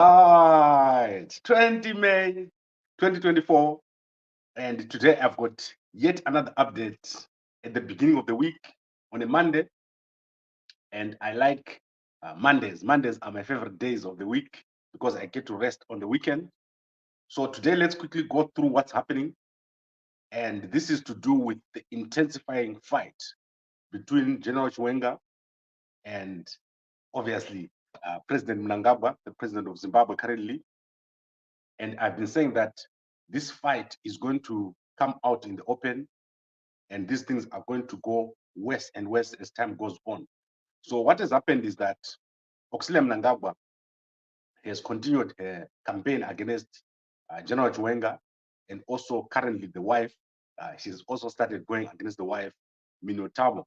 Right, 20 May 2024, and today I've got yet another update at the beginning of the week on a Monday, and I like Mondays. Mondays are my favorite days of the week because I get to rest on the weekend. So today, let's quickly go through what's happening, and this is to do with the intensifying fight between General Chiwenga and obviously President Mnangagwa, the president of Zimbabwe currently. And I've been saying that this fight is going to come out in the open, and these things are going to go worse and worse as time goes on. So what has happened is that Auxillia Mnangagwa has continued a campaign against General Chiwenga, and also currently the wife. She's also started going against the wife, Miniyothabo.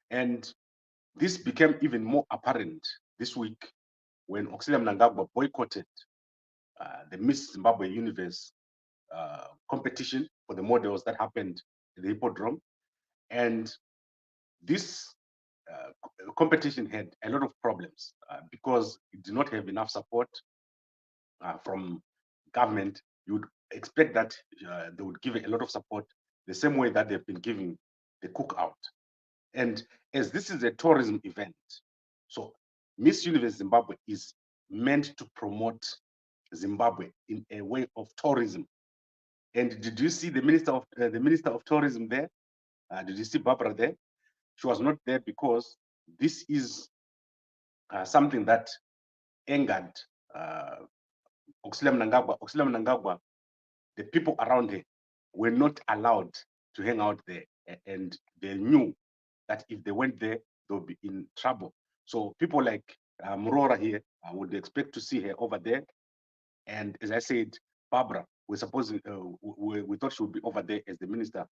And this became even more apparent this week when Auxillia Mnangagwa boycotted the Miss Zimbabwe Universe competition for the models that happened at the Hippodrome. And this competition had a lot of problems because it did not have enough support from government. You would expect that they would give a lot of support the same way that they've been giving the cookout. And as this is a tourism event, so Miss Universe Zimbabwe is meant to promote Zimbabwe in a way of tourism. And did you see the minister of tourism there? Did you see Barbara there? She was not there because this is something that angered Auxillia Mnangagwa. Auxillia Mnangagwa, the people around her were not allowed to hang out there, and they knew that if they went there, they'll be in trouble. So people like Murora here would expect to see her over there. And as I said, Barbara, we thought she would be over there as the Minister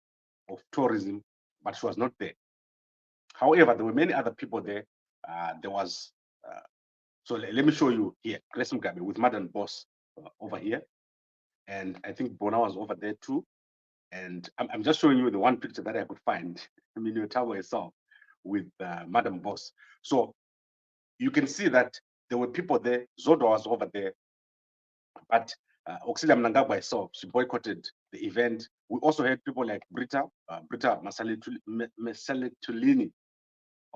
of Tourism, but she was not there. However, there were many other people there. There was, so let me show you here, Grace Mugabe with Madam Boss over here. And I think Bona was over there too. And I'm just showing you the one picture that I could find, Miniyothabo herself with Madam Boss. So you can see that there were people there. Zodo was over there, but Auxillia Mnangagwa herself, she boycotted the event. We also had people like Britta Masaletulini.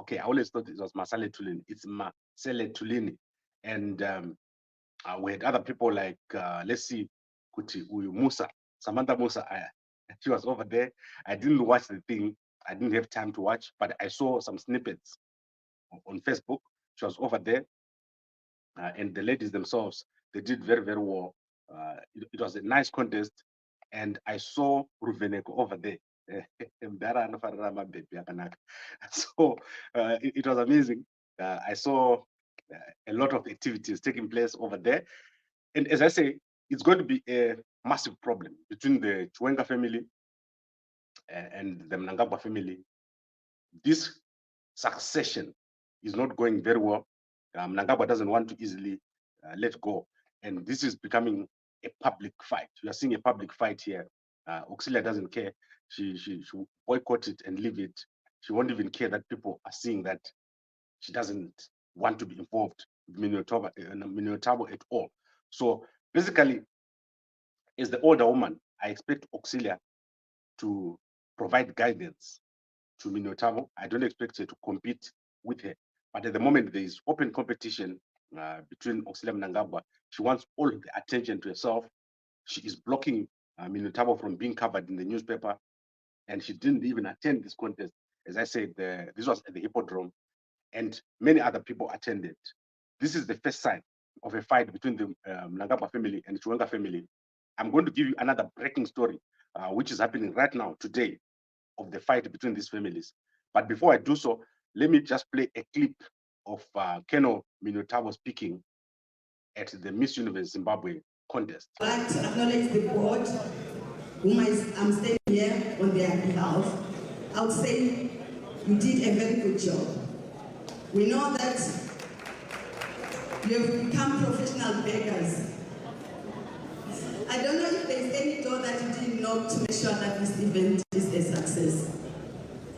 Okay, I always thought it was Masaletulini. It's Masaletulini. And we had other people like, let's see, Musa, Samantha Musa. She was over there. I didn't watch the thing. I didn't have time to watch, but I saw some snippets on Facebook. She was over there. And the ladies themselves, they did very, very well. It was a nice contest. And I saw Ruvimbo over there. So it was amazing. I saw a lot of activities taking place over there. And as I say, it's going to be a massive problem between the Chiwenga family and the Mnangagwa family. This succession is not going very well. Mnangagwa doesn't want to easily let go. And this is becoming a public fight. You are seeing a public fight here. Auxillia doesn't care. She boycott it and leave it. She won't even care that people are seeing that she doesn't want to be involved with Miniyothabo at all. So basically, as the older woman, I expect Auxillia to provide guidance to Miniyothabo. I don't expect her to compete with her. But at the moment, there is open competition between Auxillia Mnangagwa. She wants all the attention to herself. She is blocking Miniyothabo from being covered in the newspaper. And she didn't even attend this contest. As I said, this was at the Hippodrome, and many other people attended. This is the first sign of a fight between the Mnangagwa family and the Chiwenga family. I'm going to give you another breaking story, which is happening right now, today, of the fight between these families. But before I do so, let me just play a clip of Colonel Miniyothabo speaking at the Miss Universe Zimbabwe contest. I'd like to acknowledge the board, whom I'm standing here on their behalf. I would say you did a very good job. We know that you have become professional beggars. I don't know if there's any door that you didn't knock to make sure that this event is a success.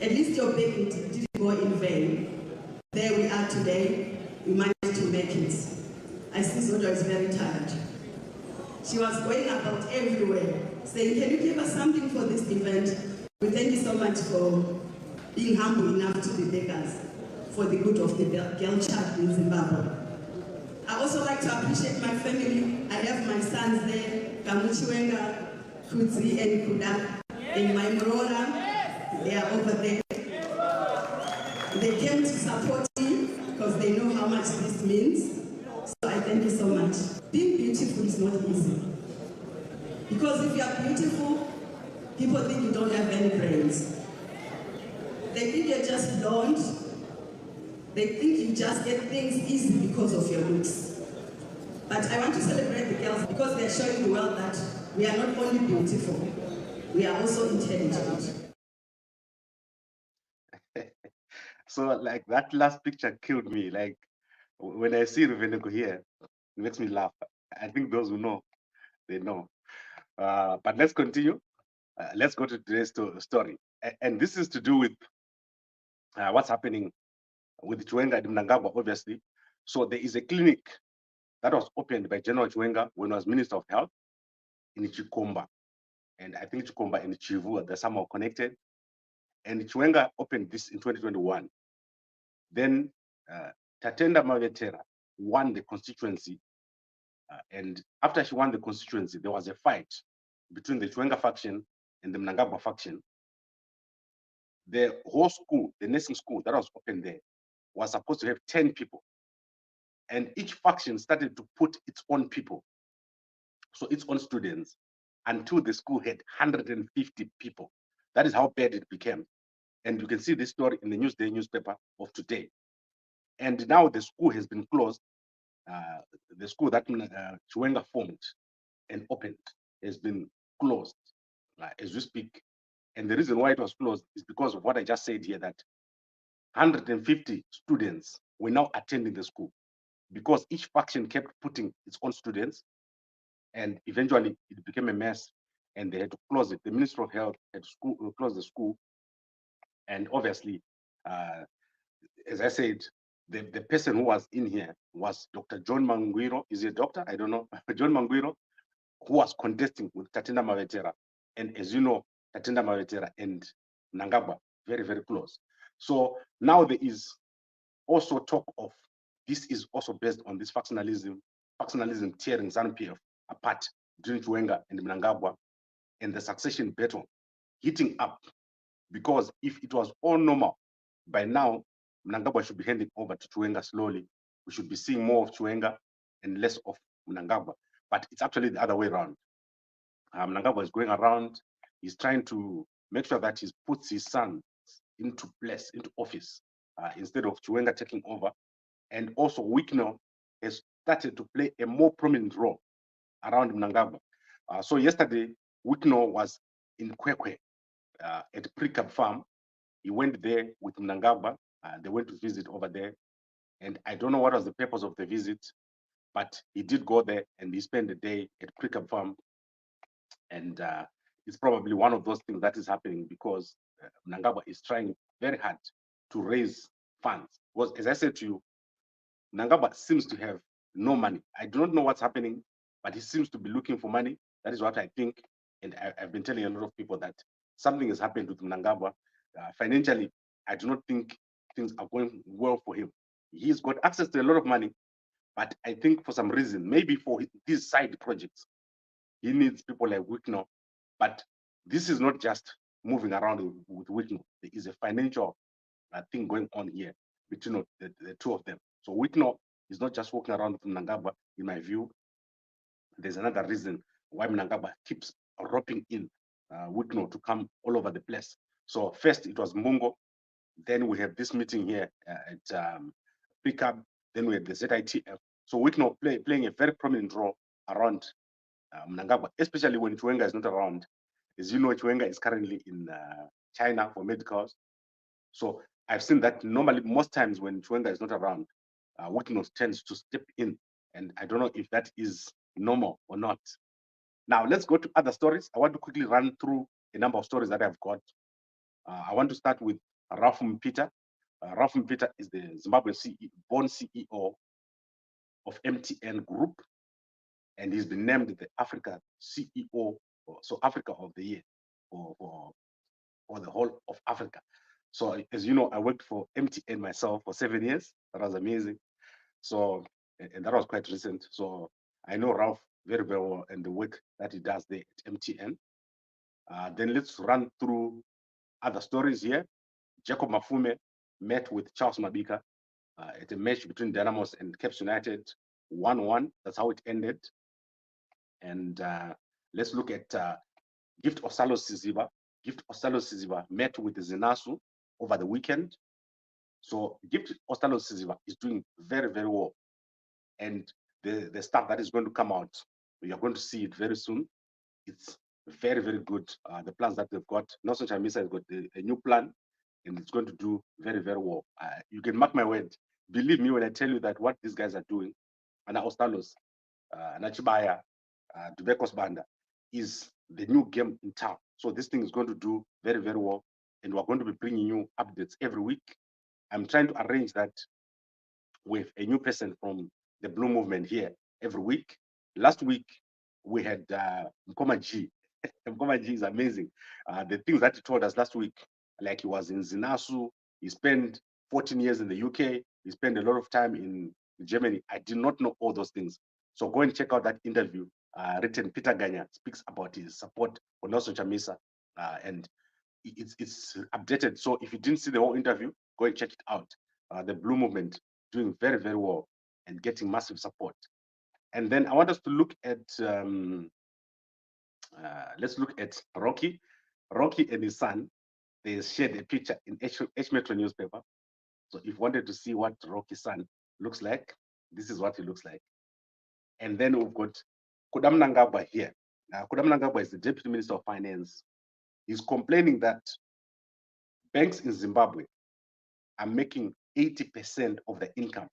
At least your begging didn't go in vain. There we are today. We managed to make it. I see Zoda is very tired. She was going about everywhere, saying, can you give us something for this event? We thank you so much for being humble enough to be beggars for the good of the girl child in Zimbabwe. I also like to appreciate my family. I have my sons there, Chiwenga, Kutsi, and Kuda, and my Mrora. They are over there. They came to support me because they know how much this means. So I thank you so much. Being beautiful is not easy. Because if you are beautiful, people think you don't have any brains. They think you're just blonde. They think you just get things easy because of your looks. But I want to celebrate the girls because they're showing the world that we are not only beautiful, we are also intelligent. So like that last picture killed me. Like when I see Ruvimbo here, it makes me laugh. I think those who know, they know. But let's continue. Let's go to today's story. And this is to do with what's happening with Chiwenga and Mnangagwa, obviously. So there is a clinic that was opened by General Chiwenga when he was Minister of Health in Chikomba. And I think Chikomba and Chivu, they're somehow connected. And Chiwenga opened this in 2021. Then Tatenda Mavetera won the constituency. And after she won the constituency, there was a fight between the Chiwenga faction and the Mnangagwa faction. The whole school, the nursing school that was opened there, was supposed to have 10 people. And each faction started to put its own people, so its own students, until the school had 150 people. That is how bad it became. And you can see this story in the Newsday newspaper of today. And now the school has been closed. The school that Chiwenga formed and opened has been closed as we speak. And the reason why it was closed is because of what I just said here, that 150 students were now attending the school because each faction kept putting its own students, and eventually it became a mess and they had to close it. The Minister of Health had to close the school. And obviously, as I said, the person who was in here was Dr. John Mangwiro. Is he a doctor? I don't know. John Mangwiro, who was contesting with Tatenda Mavetera. And as you know, Tatenda Mavetera and Mnangagwa, very, very close. So now there is also talk of, this is also based on this factionalism tearing ZANU-PF apart during Chiwenga and Mnangagwa, and the succession battle heating up. Because if it was all normal, by now, Mnangagwa should be handing over to Chiwenga slowly. We should be seeing more of Chiwenga and less of Mnangagwa. But it's actually the other way around. Mnangagwa is going around, he's trying to make sure that he puts his sons into place, into office, instead of Chiwenga taking over. And also Wikno has started to play a more prominent role around Mnangagwa. So yesterday, Wikno was in Kwekwe at Precab Farm. He went there with Mnangagwa. They went to visit over there. And I don't know what was the purpose of the visit, but he did go there and he spent the day at Precab Farm. And it's probably one of those things that is happening because Mnangagwa is trying very hard to raise funds. Because as I said to you, Mnangagwa seems to have no money. I do not know what's happening, but he seems to be looking for money. That is what I think. And I've been telling a lot of people that something has happened with Mnangagwa. Financially, I do not think things are going well for him. He's got access to a lot of money, but I think for some reason, maybe for these side projects, he needs people like Wikno. But this is not just moving around with Wikno. There is a financial thing going on here between the two of them. So Wikno is not just walking around with Mnangagwa, in my view. There's another reason why Mnangagwa keeps roping in Wikno to come all over the place. So first it was Mungo, then we have this meeting here at Pickup, then we have the ZANU-PF. So Wikno playing a very prominent role around Mnangagwa, especially when Chiwenga is not around. As you know, Chiwenga is currently in China for medicals. So I've seen that normally, most times when Chiwenga is not around, Wikno tends to step in. And I don't know if that is normal or not. Now, let's go to other stories. I want to quickly run through a number of stories that I've got. I want to start with Ralph Mpita. Ralph Mpita is the Zimbabwe born CEO of MTN Group, and he's been named the Africa CEO, so Africa of the Year for the whole of Africa. So as you know, I worked for MTN myself for 7 years. That was amazing. So, and that was quite recent. So I know Ralph very, very well and the work that he does there at MTN. Then let's run through other stories here. Jacob Mafume met with Charles Mabika at a match between Dynamos and Caps United, 1-1. That's how it ended. And let's look at Gift Osalo Siziba. Gift Osalo Siziba met with Zinasu over the weekend. So Gift Osalo Siziba is doing very, very well. And the stuff that is going to come out, you're going to see it very soon. It's very, very good. The plans that they've got. Nelson Chamisa has got a new plan, and it's going to do very, very well. You can mark my word. Believe me when I tell you that what these guys are doing, Ana Ostalos, Nachibaya, Dubekos Banda, is the new game in town. So this thing is going to do very, very well. And we're going to be bringing you updates every week. I'm trying to arrange that with a new person from the Blue Movement here every week. Last week, we had Mkoma G. Mkoma G is amazing. The things that he told us last week, like he was in Zinasu, he spent 14 years in the UK, he spent a lot of time in Germany. I did not know all those things. So go and check out that interview written. Peter Ganya speaks about his support for Nelson Chamisa, and it's updated. So if you didn't see the whole interview, go and check it out. The Blue Movement doing very, very well and getting massive support. And then I want us to look at, let's look at Rocky. Rocky and his son, they shared a picture in H Metro newspaper. So if you wanted to see what Rocky's son looks like, this is what he looks like. And then we've got Kudam Mnangagwa here. Kudam Mnangagwa is the Deputy Minister of Finance. He's complaining that banks in Zimbabwe are making 80% of the income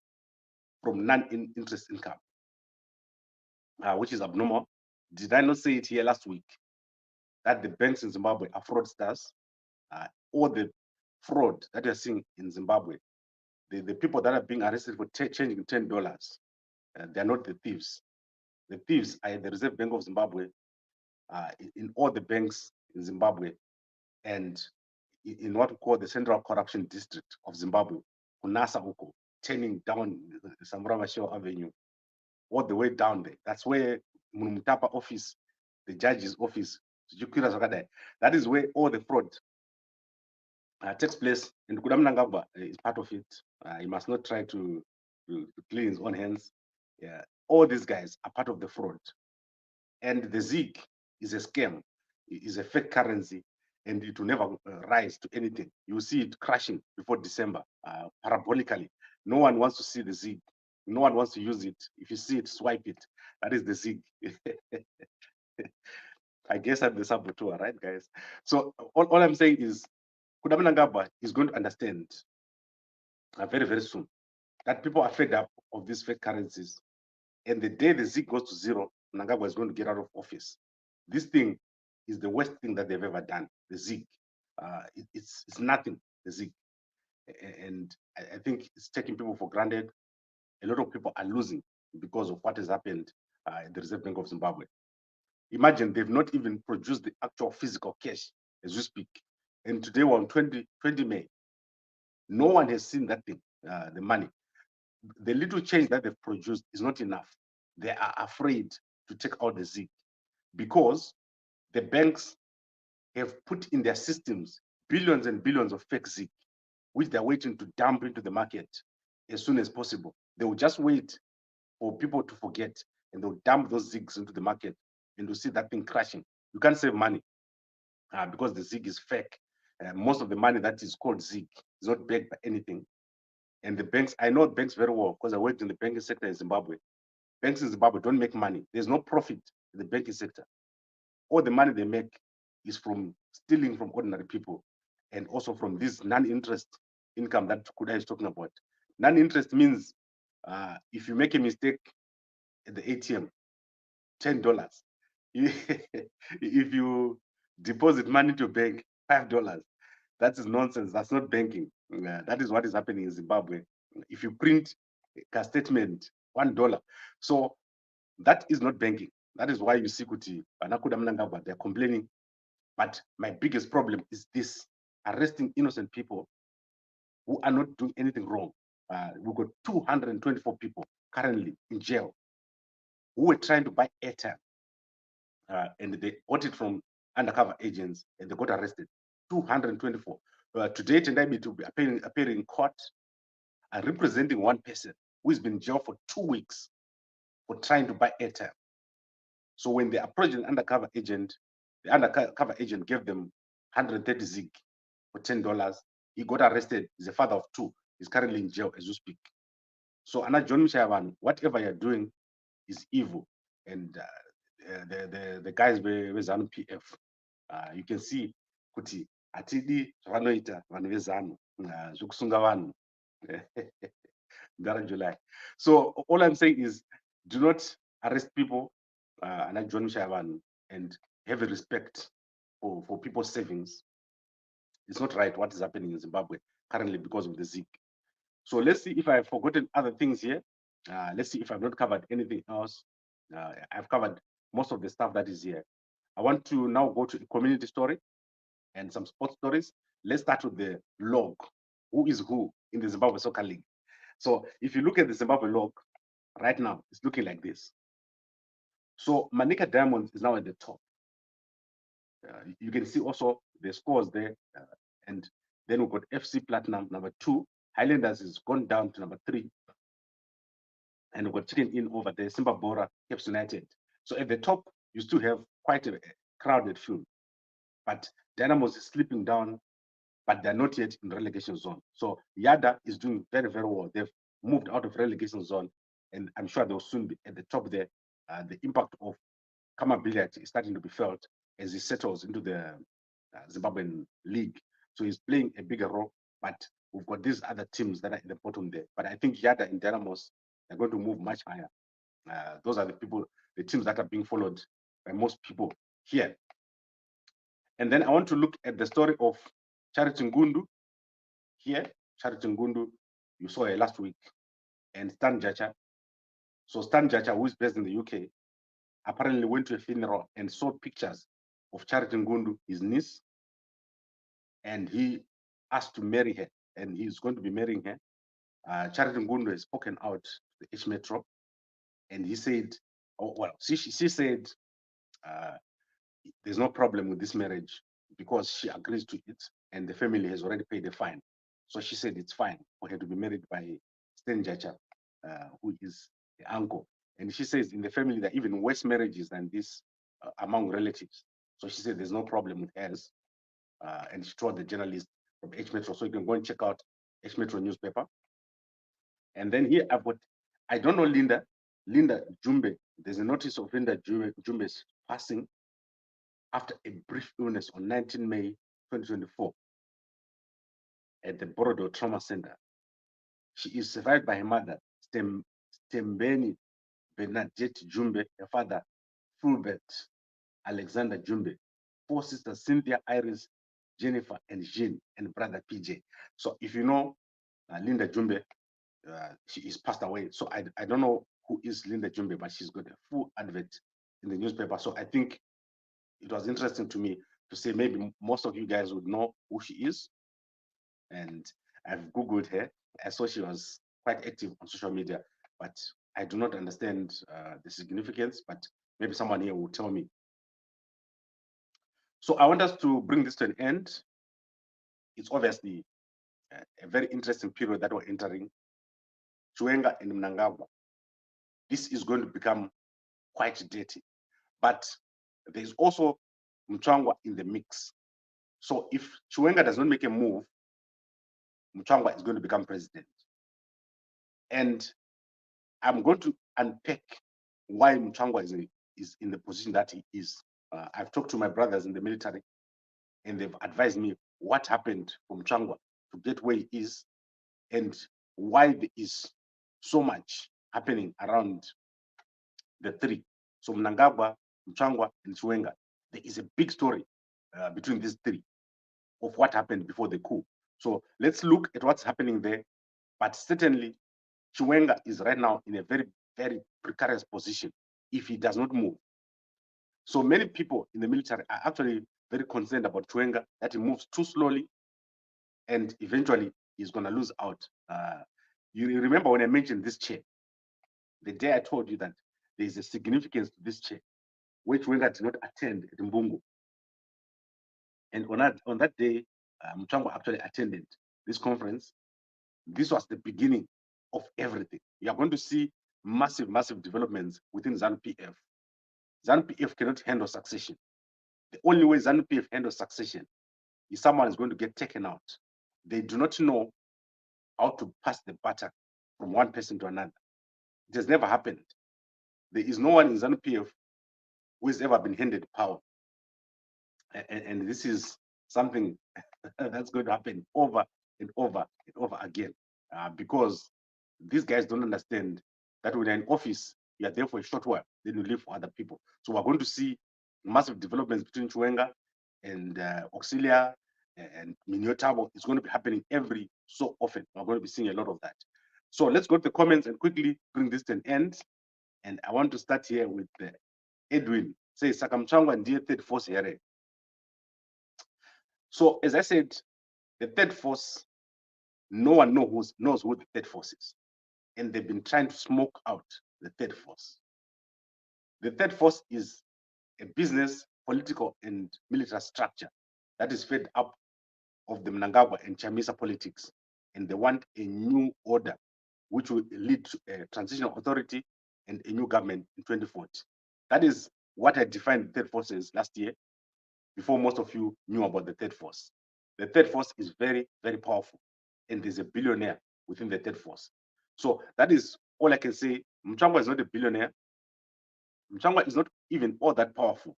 from non-interest income, which is abnormal. Did I not say it here last week that the banks in Zimbabwe are fraudsters? All the fraud that you're seeing in Zimbabwe, the people that are being arrested for changing $10, they're not the thieves. The thieves are the Reserve Bank of Zimbabwe, in all the banks in Zimbabwe, and in what we call the Central Corruption District of Zimbabwe, Kunasa Uko, turning down Samora Machel Avenue, all the way down there. That's where Munumutapa office, the judge's office, that is where all the fraud takes place. And Kudam Mnangagwa is part of it. He must not try to clean his own hands. Yeah, all these guys are part of the fraud. And the ZIG is a scam, is a fake currency, and it will never rise to anything. You will see it crashing before December, parabolically. No one wants to see the ZIG. No one wants to use it. If you see it, swipe it. That is the ZIG. I guess I'm the saboteur, right, guys? So all I'm saying is, Kudam Mnangagwa is going to understand very, very soon that people are fed up of these fake currencies. And the day the ZIG goes to zero, Mnangagwa is going to get out of office. This thing is the worst thing that they've ever done, the ZIG. It's nothing, the ZIG. And I think it's taking people for granted. A lot of people are losing because of what has happened at the Reserve Bank of Zimbabwe. Imagine they've not even produced the actual physical cash as we speak. And today we're on 20 May. No one has seen that thing, the money. The little change that they've produced is not enough. They are afraid to take out the ZIG because the banks have put in their systems billions and billions of fake ZIG, which they're waiting to dump into the market as soon as possible. They will just wait for people to forget, and they'll dump those ZIGs into the market, and you'll see that thing crashing. You can't save money because the ZIG is fake. Most of the money that is called ZIG is not backed by anything. And the banks, I know banks very well because I worked in the banking sector in Zimbabwe. Banks in Zimbabwe don't make money. There's no profit in the banking sector. All the money they make is from stealing from ordinary people and also from this non-interest income that Kuda is talking about. Non-interest means if you make a mistake at the ATM, $10. If you deposit money to a bank, $5. That is nonsense. That's not banking. That is what is happening in Zimbabwe. If you print a statement $1. So that is not banking. That is why you see Kuti, Banakuda Mnangagwa, they're complaining. But my biggest problem is this, arresting innocent people who are not doing anything wrong. We've got 224 people currently in jail who were trying to buy airtime, and they bought it from undercover agents, and they got arrested. 224. Today, Tendai to be appearing in court, representing one person who has been in jail for 2 weeks for trying to buy airtime. So when they approached an undercover agent, the undercover agent gave them 130 zig for $10. He got arrested. He's a father of 2. He's currently in jail as you speak. So Anna John Mishavan, whatever you're doing is evil. And the guys with ZANU-PF, you can see kuti atidi vanoita vanhu vezanu zvokusunga vanhu July. So all I'm saying is, do not arrest people, and have a respect for people's savings. It's not right what is happening in Zimbabwe currently because of the Zig. So let's see if I've forgotten other things here. Let's see if I've not covered anything else. I've covered most of the stuff that is here. I want to now go to a community story and some sports stories. Let's start with the log. Who is who in the Zimbabwe Soccer League? So if you look at the Zimbabwe log right now, it's looking like this. So Manica Diamonds is now at the top. You can see also the scores there. And then we've got FC Platinum, number 2. Highlanders has gone down to number 3. And we've got Chicken Inn over there, Simba Bora, Caps United. So at the top, you still have quite a crowded field. But Dynamos is slipping down, but they're not yet in relegation zone. So Yada is doing very, very well. They've moved out of relegation zone, and I'm sure they'll soon be at the top there. The impact of Kama Billiard is starting to be felt as he settles into the Zimbabwean league. So he's playing a bigger role, but we've got these other teams that are in the bottom there. But I think Yada and Dynamos are going to move much higher. Those are the teams that are being followed by most people here. And then I want to look at the story of Charity Ngundu here. Charity Ngundu, you saw her last week, and Stan Jacha. So Stan Jacha, who is based in the UK, apparently went to a funeral and saw pictures of Charity Ngundu, his niece, and he asked to marry her, and he's going to be marrying her. Charity Ngundu has spoken out to the H Metro, and he said, oh, well, she said, there's no problem with this marriage because she agrees to it, and the family has already paid the fine. So she said it's fine for her to be married by Stan Jacha, who is the uncle. And she says in the family there are even worse marriages than this among relatives. So she said there's no problem with hers. And she told the journalist from H Metro, so you can go and check out H Metro newspaper. And then here I've got, I don't know Linda Jumbe. There's a notice of Linda Jumbe's passing after a brief illness on 19 May 2024 at the Borodo Trauma Center. She is survived by her mother, Stembeni Bernadette Jumbe, her father, Fulbert Alexander Jumbe, 4 sisters, Cynthia, Iris, Jennifer, and Jean, and brother PJ. So if you know Linda Jumbe, she is passed away. So I don't know who is Linda Jumbe, but she's got a full advert in the newspaper. So I think it was interesting to me to say maybe most of you guys would know who she is. And I've Googled her. I saw she was quite active on social media, but I do not understand the significance, but maybe someone here will tell me. So I want us to bring this to an end. It's obviously a very interesting period that we're entering. Chiwenga and Mnangagwa. This is going to become quite dirty, but there's also Mchangwa in the mix. So if Chiwenga does not make a move, Mchangwa is going to become president. And I'm going to unpack why Mchangwa is in the position that he is. I've talked to my brothers in the military, and they've advised me what happened for Mchangwa to get where he is, and why there is so much happening around the three. So Mnangagwa, Mchangwa, and Chiwenga. There is a big story between these three of what happened before the coup. So let's look at what's happening there. But certainly, Chiwenga is right now in a very, very precarious position if he does not move. So many people in the military are actually very concerned about Chiwenga, that he moves too slowly and eventually he's going to lose out. You remember when I mentioned this chair, the day I told you that there is a significance to this chair, which Chiwenga did not attend at Mbungu. And on that day, Mnangagwa actually attended this conference. This was the beginning of everything. You are going to see massive, massive developments within ZANU-PF. ZANU-PF cannot handle succession. The only way ZANU-PF handles succession is someone is going to get taken out. They do not know how to pass the baton from one person to another. It has never happened. There is no one in ZANU-PF who has ever been handed power. And this is something that's going to happen over and over and over again, because these guys don't understand that when you're in office, you are there for a short while, then you leave for other people. So we're going to see massive developments between Chiwenga and Auxillia and Miniyothabo. It's going to be happening every so often. We're going to be seeing a lot of that. So let's go to the comments and quickly bring this to an end. And I want to start here with Edwin. Say, Sakamchangwa and dear third force here. So as I said, the third force, no one knows who the third force is. And they've been trying to smoke out the third force. The third force is a business, political, and military structure that is fed up of the Mnangagwa and Chamisa politics. And they want a new order, which will lead to a transitional authority and a new government in 2040. That is what I defined the third force as last year, before most of you knew about the third force. The third force is very, very powerful. And there's a billionaire within the third force. So that is all I can say. Mnangagwa is not a billionaire. Mnangagwa is not even all that powerful.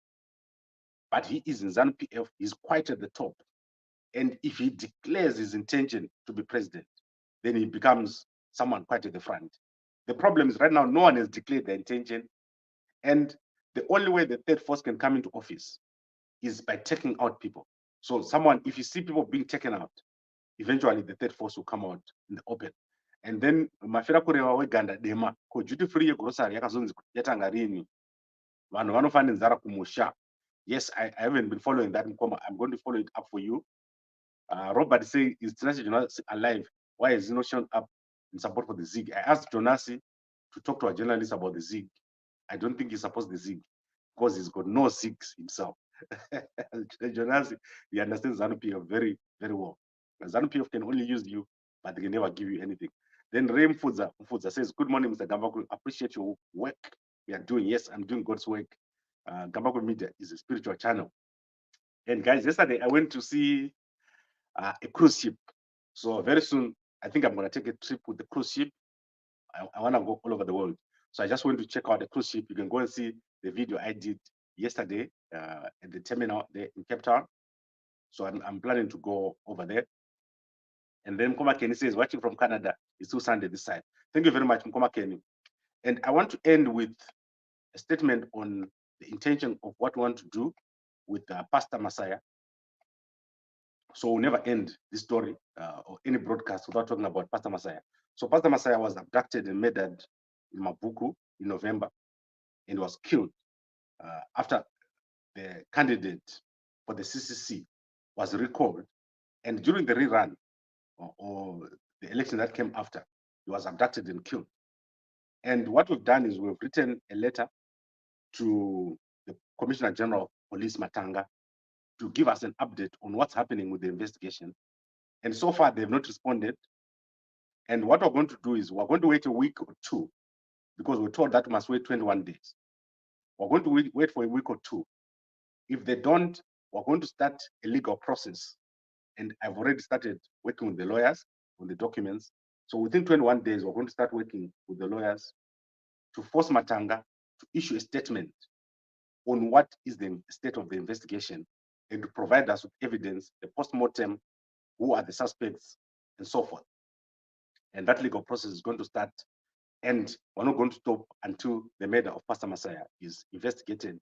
But he is in ZANU-PF. He's quite at the top. And if he declares his intention to be president, then he becomes someone quite at the front. The problem is right now, no one has declared their intention. And the only way the third force can come into office is by taking out people. So someone, if you see people being taken out, eventually the third force will come out in the open. And then mafira kurewa weganda dema ko duty free grocery yakazonzi yatanga rini vanhu vanofana nzara kumusha. Yes, I haven't been following that. I'm going to follow it up for you. Robert say, is Jonasi alive? Why has he not shown up in support for the ZIG? I asked Jonasi to talk to a journalist about the ZIG. I don't think he supports the ZIG because he's got no ZIGs himself. Jonasi, he understands ZANU-PF very, very well. ZANU-PF can only use you, but they can never give you anything. Then Ray Mfudza says, good morning, Mr. Gambakwe. Appreciate your work we are doing. Yes, I'm doing God's work. Gambakwe Media is a spiritual channel. And guys, yesterday I went to see a cruise ship. So very soon, I think I'm going to take a trip with the cruise ship. I want to go all over the world. So I just went to check out the cruise ship. You can go and see the video I did yesterday at the terminal there in Cape Town. So I'm planning to go over there. And then Mkoma Kenny says, watching from Canada, it's still Sunday this side. Thank you very much, Mkoma Kenny. And I want to end with a statement on the intention of what we want to do with Pastor Messiah. So we'll never end this story or any broadcast without talking about Pastor Messiah. So Pastor Messiah was abducted and murdered in Mabuku in November and was killed after the candidate for the CCC was recalled. And during the rerun or the election that came after, he was abducted and killed. And what we've done is we've written a letter to the Commissioner General of Police, Matanga, to give us an update on what's happening with the investigation. And so far, they've not responded. And what we're going to do is we're going to wait a week or two, because we're told that we must wait 21 days. We're going to wait for a week or two. If they don't, we're going to start a legal process. And I've already started working with the lawyers on the documents. So within 21 days, we're going to start working with the lawyers to force Matanga to issue a statement on what is the state of the investigation and to provide us with evidence, the post-mortem, who are the suspects, and so forth. And that legal process is going to start, and we're not going to stop until the murder of Pastor Messiah is investigated.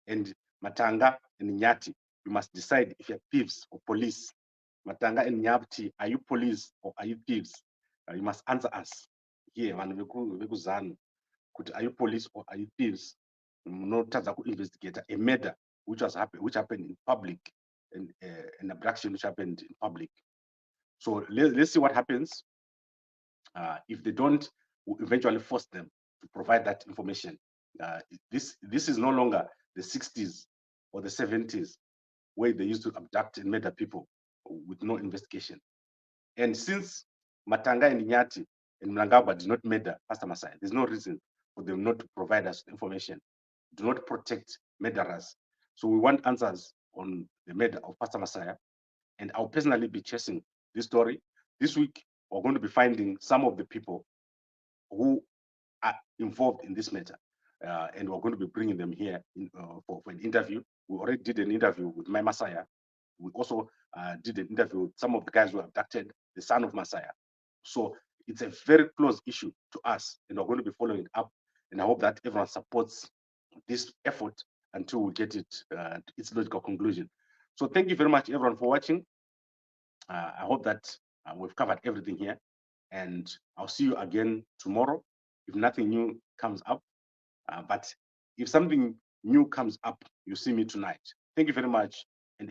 And Matanga and Nyati, you must decide if you're thieves or police. Matanga and Nyati, are you police or are you thieves? You must answer us here, vanhu veku-ZANU, kuti are you police or are you thieves? Munotadza investigate a murder which happened in public, and an abduction which happened in public. So let's see what happens. If they don't, we'll eventually force them to provide that information. This is no longer the 60s or the 70s where they used to abduct and murder people with no investigation. And since Matanga and Nyati and Mnangagwa did not murder Pastor Masai, there's no reason for them not to provide us information, do not protect murderers. So we want answers on the murder of Pastor Masai, and I'll personally be chasing this story. This week, we're going to be finding some of the people who are involved in this matter, and we're going to be bringing them here for an interview. We already did an interview with my Messiah. We also did an interview with some of the guys who abducted the son of Messiah. So it's a very close issue to us, and we're going to be following it up. And I hope that everyone supports this effort until we get it to its logical conclusion. So thank you very much, everyone, for watching. I hope that we've covered everything here, and I'll see you again tomorrow if nothing new comes up. But if something new comes up, you see me tonight. Thank you very much.